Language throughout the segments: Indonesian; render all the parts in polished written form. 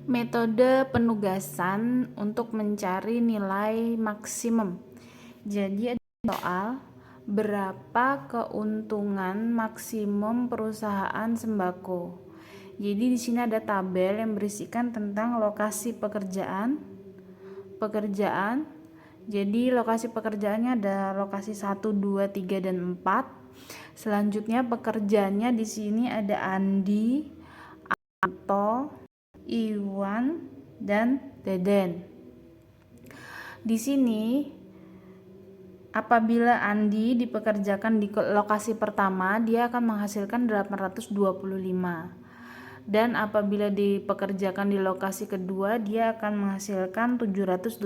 Metode penugasan untuk mencari nilai maksimum. Jadi ada soal berapa keuntungan maksimum perusahaan sembako. Jadi di sini ada tabel yang berisikan tentang lokasi pekerjaan. Jadi lokasi pekerjaannya ada lokasi 1, 2, 3 dan 4. Selanjutnya pekerjaannya di sini ada Andi, Anto, Iwan, dan Deden. Di sini apabila Andi dipekerjakan di lokasi pertama, dia akan menghasilkan 825. Dan apabila dipekerjakan di lokasi kedua, dia akan menghasilkan 782.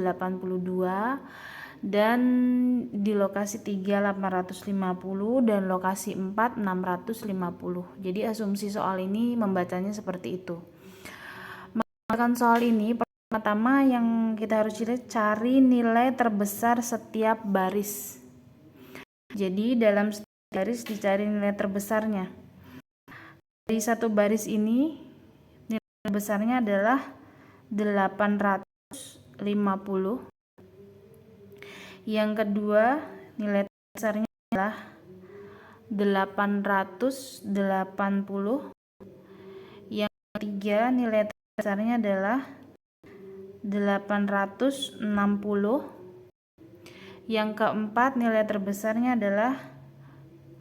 Dan di lokasi 3 850 dan lokasi 4 650. Jadi asumsi soal ini membacanya seperti itu. Mengerjakan soal ini, pertama yang kita harus cari nilai terbesar setiap baris. Jadi dalam setiap baris dicari nilai terbesarnya. Dari satu baris ini nilai terbesarnya adalah 850. Yang kedua nilai terbesarnya adalah 880. Yang ketiga nilai terbesarnya adalah 860. Yang keempat nilai terbesarnya adalah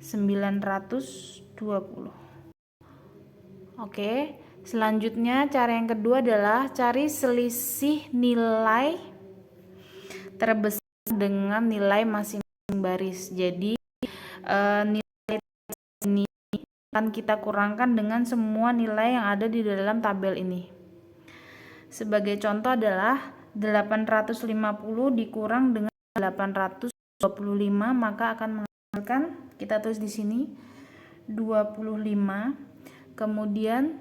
920. Oke, selanjutnya cara yang kedua adalah cari selisih nilai terbesar dengan nilai masing-masing baris. Jadi nilai ini akan kita kurangkan dengan semua nilai yang ada di dalam tabel ini. Sebagai contoh adalah 850 dikurang dengan 825, maka akan menghasilkan, kita tulis di sini 25. Kemudian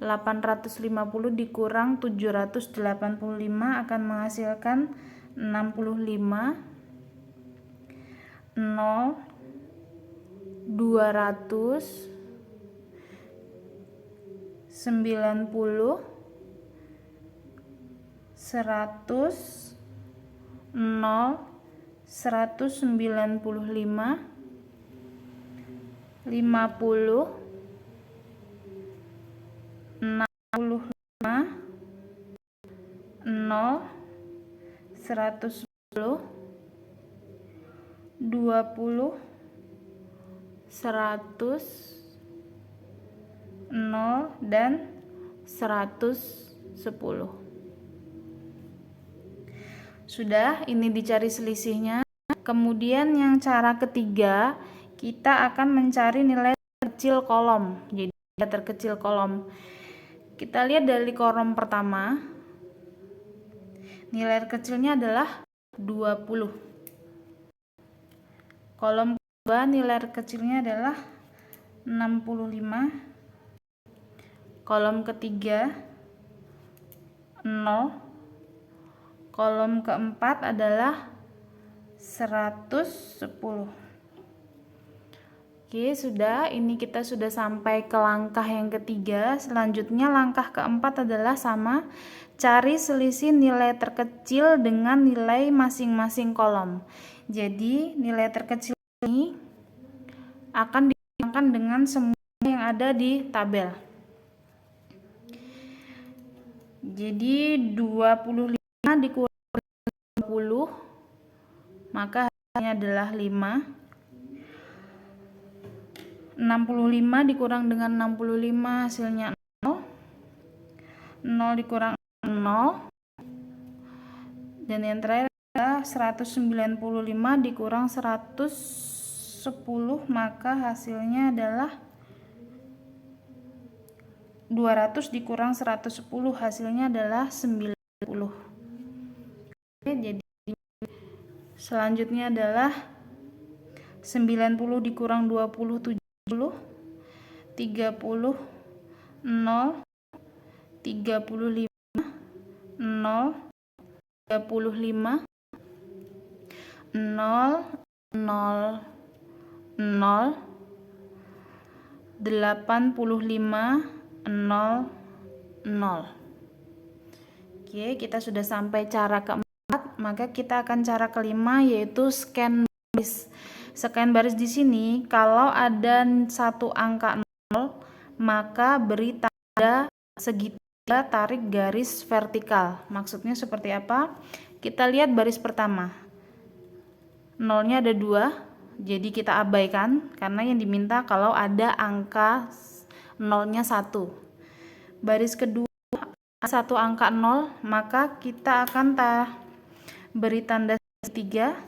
850 dikurang 785 akan menghasilkan 65. 0, 200, 90, 100, 0, 195, 50, 65, 0, 110, 20, 100, 0, dan 110. Sudah, ini dicari selisihnya. Kemudian yang cara ketiga, kita akan mencari nilai terkecil kolom. Jadi nilai terkecil kolom. Kita lihat dari kolom pertama. Nilai terkecilnya adalah 20. Kolom kedua nilai terkecilnya adalah 65. Kolom ketiga 0. Kolom keempat adalah 110. Oke, sudah. Ini kita sudah sampai ke langkah yang ketiga. Selanjutnya langkah keempat adalah sama, cari selisih nilai terkecil dengan nilai masing-masing kolom. Jadi nilai terkecil ini akan dikurangkan dengan semua yang ada di tabel. Jadi 25 dikurang 20, maka hasilnya adalah 5. 65 dikurang dengan 65 hasilnya 0. 0 dikurang 0. Dan yang terakhir adalah 195 dikurang 110, maka hasilnya adalah 200 dikurang 110, hasilnya adalah 90. Oke, jadi selanjutnya adalah 90 dikurang 20, 70, 30, 0, 35, 0, 35, 0, 0, 0, 85, 0, 0. Oke, kita sudah sampai cara keempat, maka kita akan cara kelima, yaitu scan baris. Scan baris di sini, kalau ada satu angka 0, maka beri tanda segitiga, tarik garis vertikal. Maksudnya seperti apa? Kita lihat baris pertama. 0-nya ada 2, jadi kita abaikan karena yang diminta kalau ada angka 0-nya 1. Baris kedua, satu angka 0, maka kita akan beri tanda segitiga,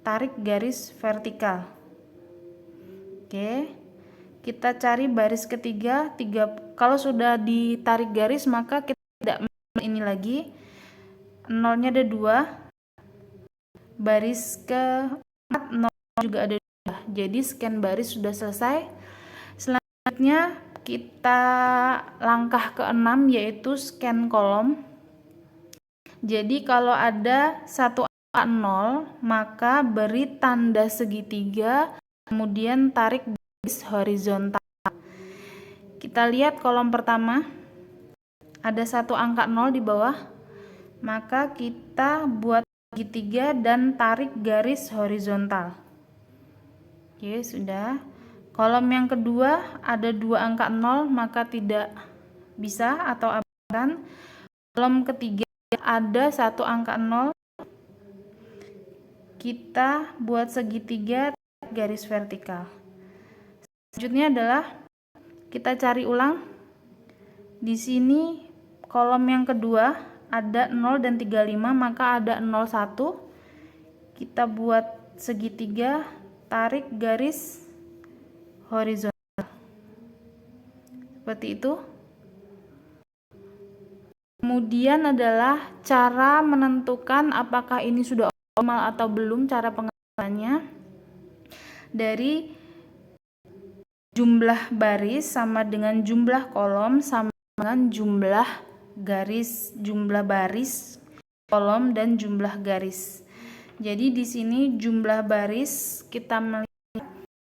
tarik garis vertikal. Oke, kita cari baris ketiga, kalau sudah ditarik garis maka kita tidak ini lagi. 0-nya ada 2, baris keempat 0 juga ada 2, jadi scan baris sudah selesai. Selanjutnya kita langkah ke-6, yaitu scan kolom. Jadi kalau ada satu angka 0, maka beri tanda segitiga, kemudian tarik garis horizontal. Kita lihat kolom pertama, ada satu angka 0 di bawah, maka kita buat segitiga dan tarik garis horizontal. Oke, sudah. Kolom yang kedua ada 2 angka 0, maka tidak bisa atau abaikan. Kolom ketiga ada satu angka 0, kita buat segitiga, tarik garis vertikal. Selanjutnya adalah kita cari ulang. Di sini kolom yang kedua ada 0 dan 35, maka ada 01. Kita buat segitiga, tarik garis horizontal. Seperti itu. Kemudian adalah cara menentukan apakah ini sudah optimal atau belum, cara pengambilannya. Dari jumlah baris sama dengan jumlah kolom sama dengan jumlah baris, kolom, dan jumlah garis. Jadi di sini jumlah baris, kita melihat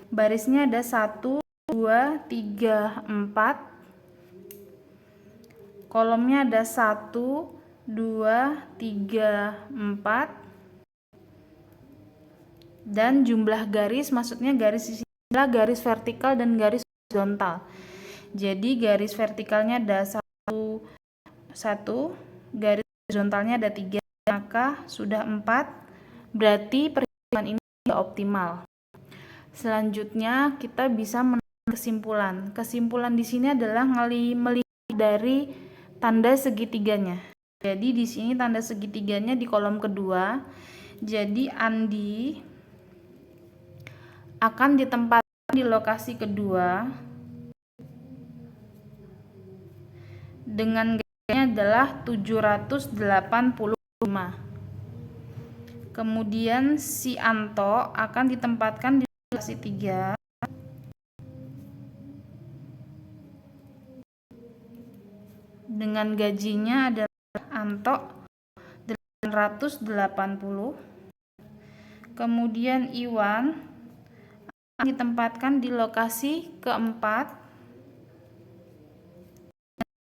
barisnya ada 1, 2, 3, 4. Kolomnya ada 1, 2, 3, 4. Dan jumlah garis, maksudnya garis di sini adalah garis vertikal dan garis horizontal. Jadi garis vertikalnya ada 1, garis horizontalnya ada 3, maka sudah 4. Berarti perhitungan ini sudah optimal. Selanjutnya kita bisa menemukan kesimpulan. Kesimpulan di sini adalah melihat dari tanda segitiganya. Jadi di sini tanda segitiganya di kolom kedua. Jadi Andi akan ditempatkan di lokasi kedua dengan gajinya adalah 785. Kemudian si Anto akan ditempatkan di lokasi 3 dengan gajinya adalah Anto 880. Kemudian Iwan akan ditempatkan di lokasi keempat,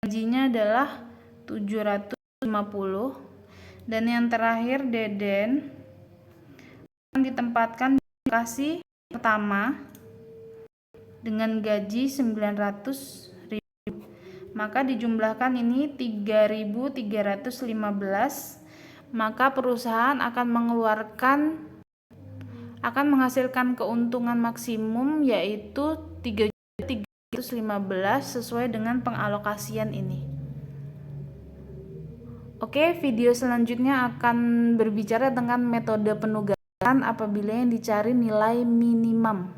gajinya adalah 750. Dan yang terakhir Deden akan ditempatkan di lokasi pertama dengan gaji 900.000. Maka dijumlahkan ini 3.315. Maka perusahaan akan menghasilkan keuntungan maksimum yaitu 3.315 sesuai dengan pengalokasian ini. Oke, video selanjutnya akan berbicara tentang metode penugasan apabila yang dicari nilai minimum.